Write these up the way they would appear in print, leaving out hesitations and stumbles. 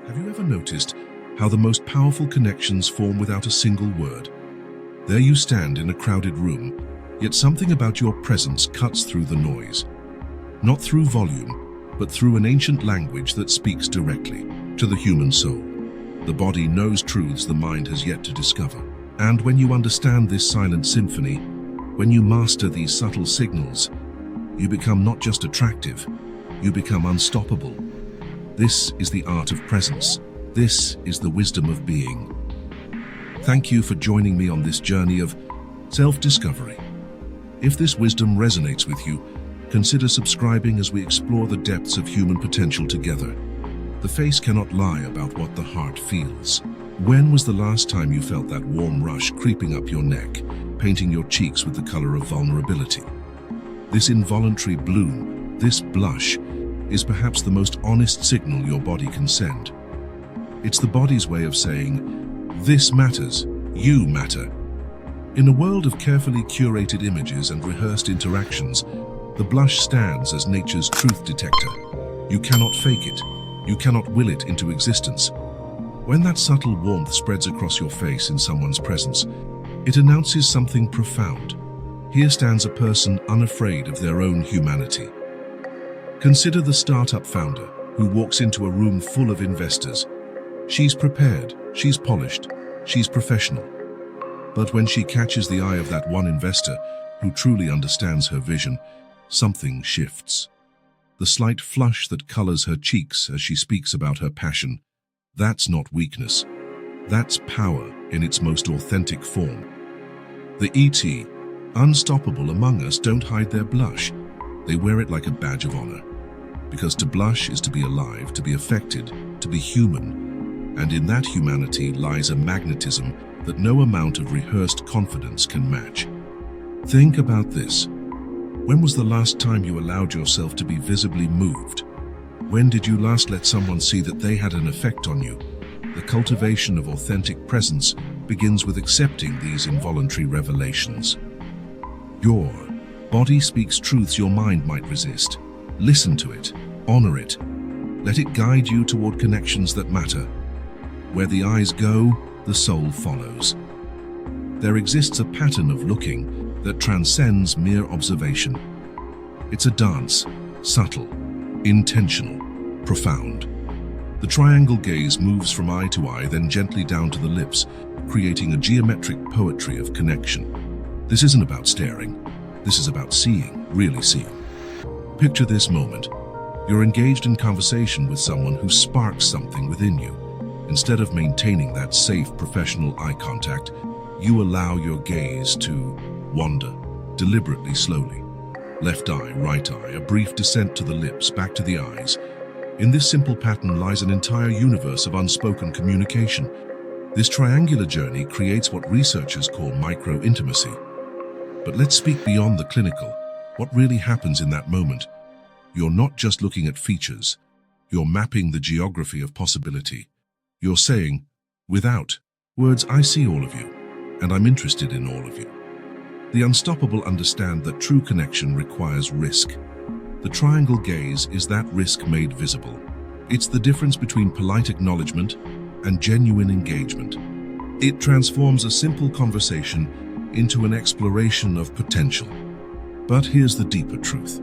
Have you ever noticed how the most powerful connections form without a single word? There you stand in a crowded room, yet something about your presence cuts through the noise. Not through volume, but through an ancient language that speaks directly to the human soul. The body knows truths the mind has yet to discover. And when you understand this silent symphony, when you master these subtle signals, you become not just attractive, you become unstoppable. This is the art of presence. This is the wisdom of being. Thank you for joining me on this journey of self-discovery. If this wisdom resonates with you, consider subscribing as we explore the depths of human potential together. The face cannot lie about what the heart feels. When was the last time you felt that warm rush creeping up your neck, painting your cheeks with the color of vulnerability? This involuntary bloom, this blush, is perhaps the most honest signal your body can send. It's the body's way of saying, this matters, you matter. In a world of carefully curated images and rehearsed interactions, the blush stands as nature's truth detector. You cannot fake it. You cannot will it into existence. When that subtle warmth spreads across your face in someone's presence, it announces something profound. Here stands a person unafraid of their own humanity. Consider the startup founder who walks into a room full of investors. She's prepared, she's polished, she's professional. But when she catches the eye of that one investor who truly understands her vision, something shifts. The slight flush that colors her cheeks as she speaks about her passion, that's not weakness. That's power in its most authentic form. The ET, unstoppable among us, don't hide their blush. They wear it like a badge of honor. Because to blush is to be alive, to be affected, to be human. And in that humanity lies a magnetism that no amount of rehearsed confidence can match. Think about this. When was the last time you allowed yourself to be visibly moved? When did you last let someone see that they had an effect on you? The cultivation of authentic presence begins with accepting these involuntary revelations. Your body speaks truths your mind might resist. Listen to it, honor it. Let it guide you toward connections that matter. Where the eyes go, the soul follows. There exists a pattern of looking that transcends mere observation. It's a dance, subtle, intentional, profound. The triangle gaze moves from eye to eye, then gently down to the lips, creating a geometric poetry of connection. This isn't about staring. This is about seeing, really seeing. Picture this moment. You're engaged in conversation with someone who sparks something within you. Instead of maintaining that safe, professional eye contact, you allow your gaze to wander, deliberately, slowly. Left eye, right eye, a brief descent to the lips, back to the eyes. In this simple pattern lies an entire universe of unspoken communication. This triangular journey creates what researchers call micro-intimacy. But let's speak beyond the clinical. What really happens in that moment? You're not just looking at features. You're mapping the geography of possibility. You're saying, without words, I see all of you, and I'm interested in all of you. The unstoppable understand that true connection requires risk. The triangle gaze is that risk made visible. It's the difference between polite acknowledgement and genuine engagement. It transforms a simple conversation into an exploration of potential. But here's the deeper truth.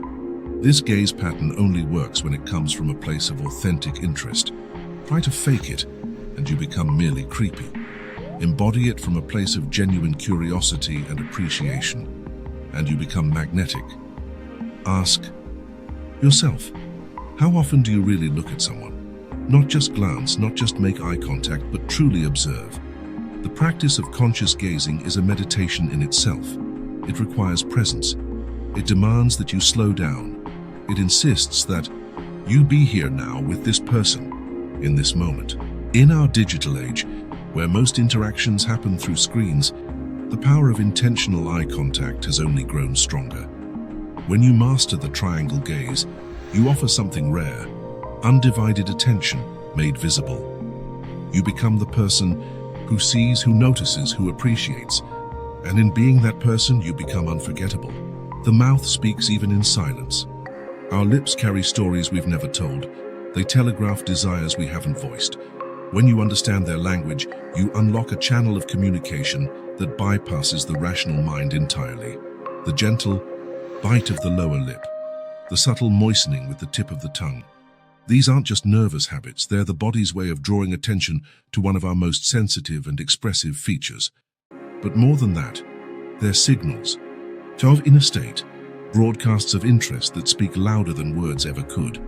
This gaze pattern only works when it comes from a place of authentic interest. Try to fake it, and you become merely creepy. Embody it from a place of genuine curiosity and appreciation, and you become magnetic. Ask yourself, how often do you really look at someone? Not just glance, not just make eye contact, but truly observe. The practice of conscious gazing is a meditation in itself. It requires presence. It demands that you slow down. It insists that you be here now with this person, in this moment. In our digital age, where most interactions happen through screens, the power of intentional eye contact has only grown stronger. When you master the triangle gaze, you offer something rare, undivided attention made visible. You become the person who sees, who notices, who appreciates, and in being that person, you become unforgettable. The mouth speaks even in silence. Our lips carry stories we've never told, They telegraph desires we haven't voiced. When you understand their language, you unlock a channel of communication that bypasses the rational mind entirely. The gentle bite of the lower lip, the subtle moistening with the tip of the tongue. These aren't just nervous habits, they're the body's way of drawing attention to one of our most sensitive and expressive features. But more than that, they're signals of inner state, broadcasts of interest that speak louder than words ever could.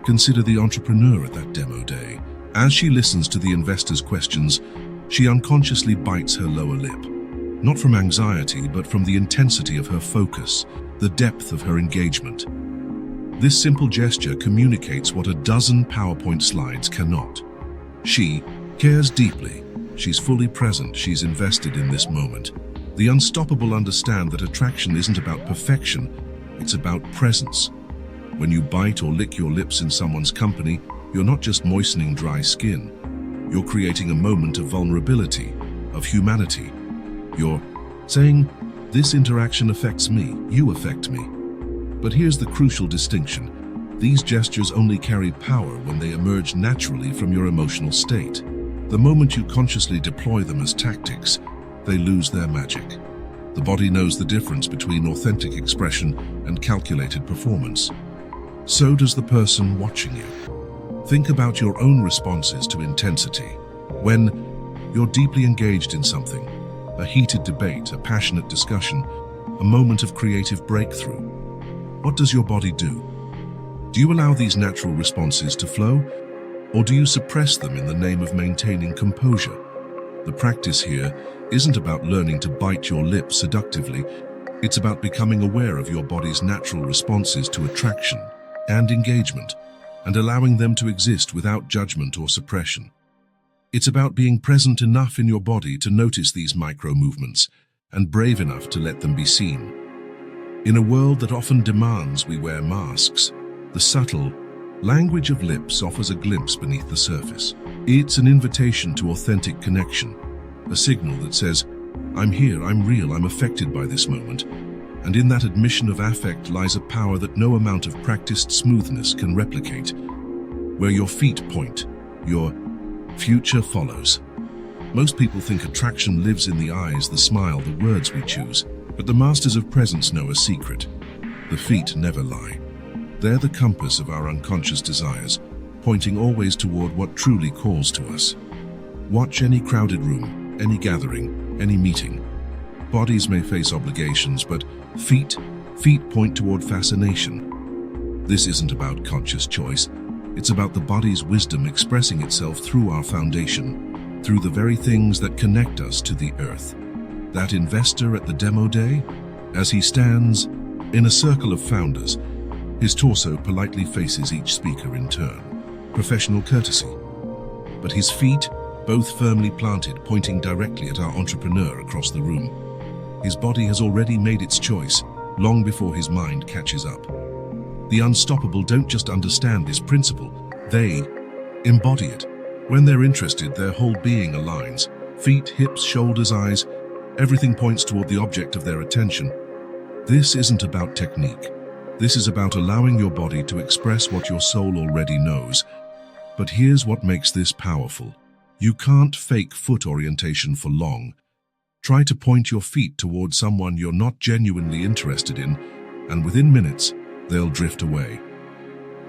Consider the entrepreneur at that demo day. As she listens to the investor's questions, she unconsciously bites her lower lip. Not from anxiety, but from the intensity of her focus, the depth of her engagement. This simple gesture communicates what a dozen PowerPoint slides cannot. She cares deeply. She's fully present. She's invested in this moment. The unstoppable understand that attraction isn't about perfection, it's about presence. When you bite or lick your lips in someone's company, you're not just moistening dry skin. You're creating a moment of vulnerability, of humanity. You're saying, this interaction affects me, you affect me. But here's the crucial distinction. These gestures only carry power when they emerge naturally from your emotional state. The moment you consciously deploy them as tactics, they lose their magic. The body knows the difference between authentic expression and calculated performance. So does the person watching you. Think about your own responses to intensity. When you're deeply engaged in something, a heated debate, a passionate discussion, a moment of creative breakthrough, what does your body do? Do you allow these natural responses to flow, or do you suppress them in the name of maintaining composure? The practice here isn't about learning to bite your lip seductively. It's about becoming aware of your body's natural responses to attraction and engagement, and allowing them to exist without judgment or suppression. It's about being present enough in your body to notice these micro-movements and brave enough to let them be seen. In a world that often demands we wear masks, the subtle language of lips offers a glimpse beneath the surface. It's an invitation to authentic connection, a signal that says, I'm here, I'm real, I'm affected by this moment. And in that admission of affect lies a power that no amount of practiced smoothness can replicate. Where your feet point, your future follows. Most people think attraction lives in the eyes, the smile, the words we choose. But the masters of presence know a secret. The feet never lie. They're the compass of our unconscious desires, pointing always toward what truly calls to us. Watch any crowded room, any gathering, any meeting. Bodies may face obligations, but feet point toward fascination. This isn't about conscious choice. It's about the body's wisdom expressing itself through our foundation, through the very things that connect us to the earth. That investor at the demo day, as he stands in a circle of founders, his torso politely faces each speaker in turn. Professional courtesy. But his feet, both firmly planted, pointing directly at our entrepreneur across the room. His body has already made its choice, long before his mind catches up. The unstoppable don't just understand this principle, they embody it. When they're interested, their whole being aligns. Feet, hips, shoulders, eyes, everything points toward the object of their attention. This isn't about technique. This is about allowing your body to express what your soul already knows. But here's what makes this powerful. You can't fake foot orientation for long. Try to point your feet toward someone you're not genuinely interested in, and within minutes, they'll drift away.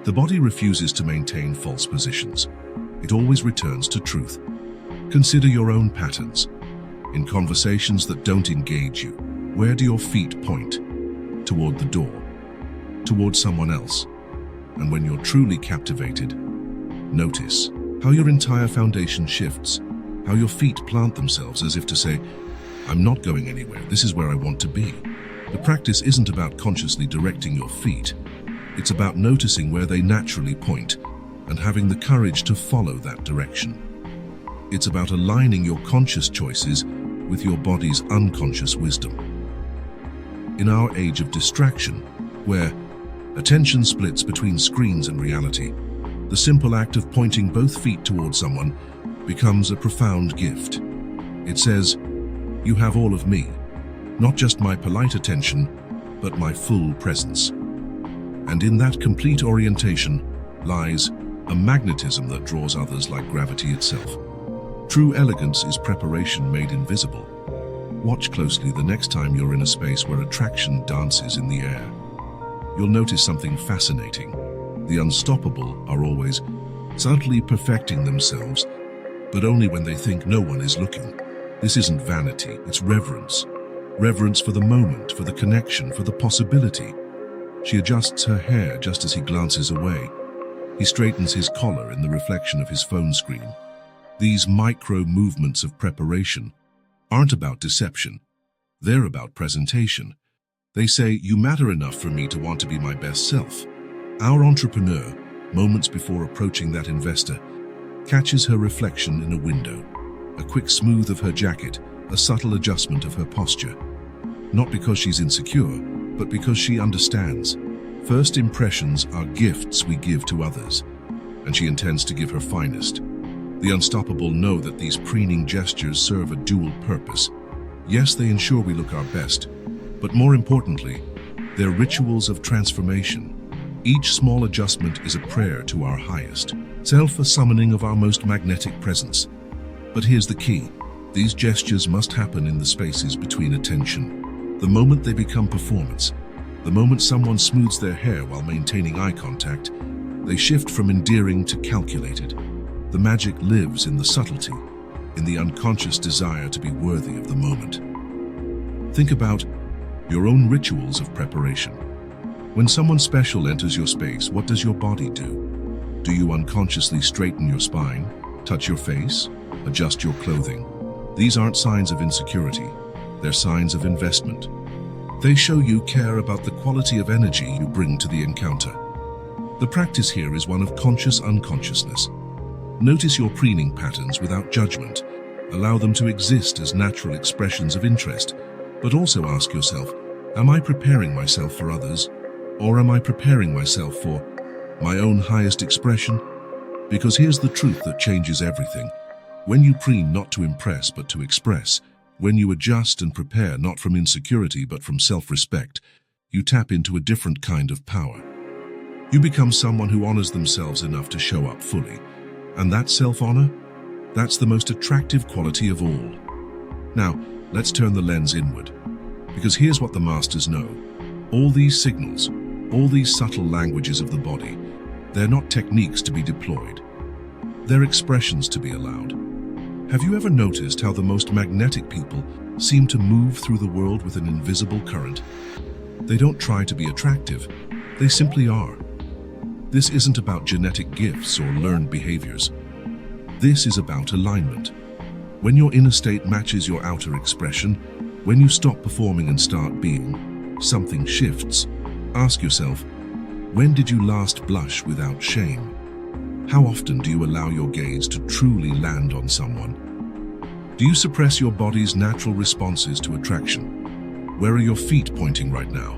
The body refuses to maintain false positions. It always returns to truth. Consider your own patterns. In conversations that don't engage you, where do your feet point? Toward the door, toward someone else. And when you're truly captivated, notice how your entire foundation shifts, how your feet plant themselves as if to say, I'm not going anywhere, this is where I want to be. The practice isn't about consciously directing your feet. It's about noticing where they naturally point and having the courage to follow that direction. It's about aligning your conscious choices with your body's unconscious wisdom. In our age of distraction, where attention splits between screens and reality, the simple act of pointing both feet toward someone becomes a profound gift. It says, you have all of me, not just my polite attention, but my full presence. And in that complete orientation lies a magnetism that draws others like gravity itself. True elegance is preparation made invisible. Watch closely the next time you're in a space where attraction dances in the air. You'll notice something fascinating. The unstoppable are always subtly perfecting themselves, but only when they think no one is looking. This isn't vanity, it's reverence. Reverence for the moment, for the connection, for the possibility. She adjusts her hair just as he glances away. He straightens his collar in the reflection of his phone screen. These micro movements of preparation aren't about deception. They're about presentation. They say, you matter enough for me to want to be my best self. Our entrepreneur, moments before approaching that investor, catches her reflection in a window. A quick smooth of her jacket, a subtle adjustment of her posture. Not because she's insecure, but because she understands. First impressions are gifts we give to others, and she intends to give her finest. The unstoppable know that these preening gestures serve a dual purpose. Yes, they ensure we look our best, but more importantly, they're rituals of transformation. Each small adjustment is a prayer to our highest self, a summoning of our most magnetic presence. But here's the key. These gestures must happen in the spaces between attention. The moment they become performance, the moment someone smooths their hair while maintaining eye contact, they shift from endearing to calculated. The magic lives in the subtlety, in the unconscious desire to be worthy of the moment. Think about your own rituals of preparation. When someone special enters your space, what does your body do? Do you unconsciously straighten your spine, touch your face, adjust your clothing? These aren't signs of insecurity, they're signs of investment. They show you care about the quality of energy you bring to the encounter. The practice here is one of conscious unconsciousness. Notice your preening patterns without judgment. Allow them to exist as natural expressions of interest, but also ask yourself, am I preparing myself for others? Or am I preparing myself for my own highest expression? Because here's the truth that changes everything. When you preen not to impress but to express, when you adjust and prepare not from insecurity but from self-respect, you tap into a different kind of power. You become someone who honors themselves enough to show up fully. And that self-honor? That's the most attractive quality of all. Now, let's turn the lens inward. Because here's what the masters know. All these signals, all these subtle languages of the body, they're not techniques to be deployed. They're expressions to be allowed. Have you ever noticed how the most magnetic people seem to move through the world with an invisible current? They don't try to be attractive, they simply are. This isn't about genetic gifts or learned behaviors. This is about alignment. When your inner state matches your outer expression, when you stop performing and start being, something shifts. Ask yourself, when did you last blush without shame? How often do you allow your gaze to truly land on someone? Do you suppress your body's natural responses to attraction? Where are your feet pointing right now?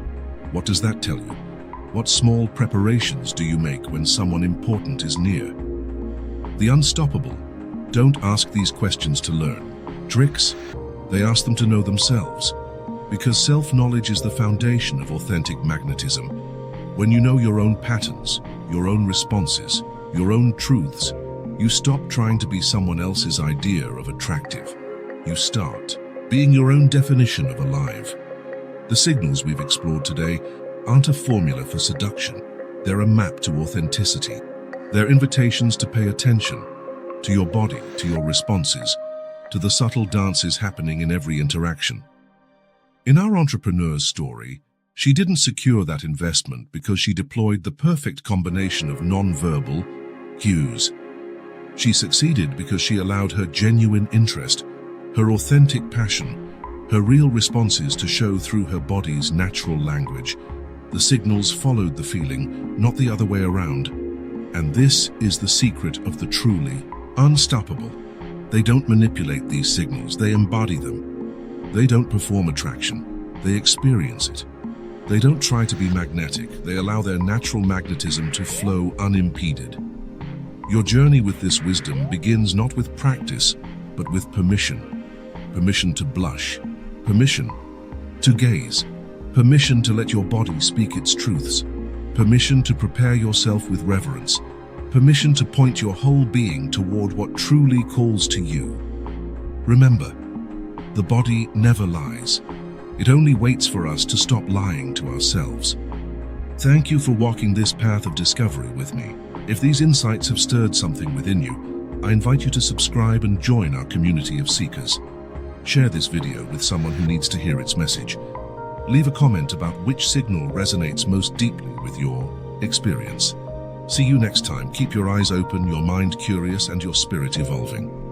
What does that tell you? What small preparations do you make when someone important is near? The unstoppable don't ask these questions to learn tricks, they ask them to know themselves. Because self-knowledge is the foundation of authentic magnetism. When you know your own patterns, your own responses, your own truths, you stop trying to be someone else's idea of attractive. You start being your own definition of alive. The signals we've explored today aren't a formula for seduction. They're a map to authenticity. They're invitations to pay attention to your body, to your responses, to the subtle dances happening in every interaction. In our entrepreneur's story, she didn't secure that investment because she deployed the perfect combination of non-verbal cues. She succeeded because she allowed her genuine interest, her authentic passion, her real responses to show through her body's natural language. The signals followed the feeling, not the other way around. And this is the secret of the truly unstoppable. They don't manipulate these signals, they embody them. They don't perform attraction, they experience it. They don't try to be magnetic, they allow their natural magnetism to flow unimpeded. Your journey with this wisdom begins not with practice, but with permission. Permission to blush, permission to gaze, permission to let your body speak its truths, permission to prepare yourself with reverence, permission to point your whole being toward what truly calls to you. Remember, the body never lies. It only waits for us to stop lying to ourselves. Thank you for walking this path of discovery with me. If these insights have stirred something within you, I invite you to subscribe and join our community of seekers. Share this video with someone who needs to hear its message. Leave a comment about which signal resonates most deeply with your experience. See you next time. Keep your eyes open, your mind curious, and your spirit evolving.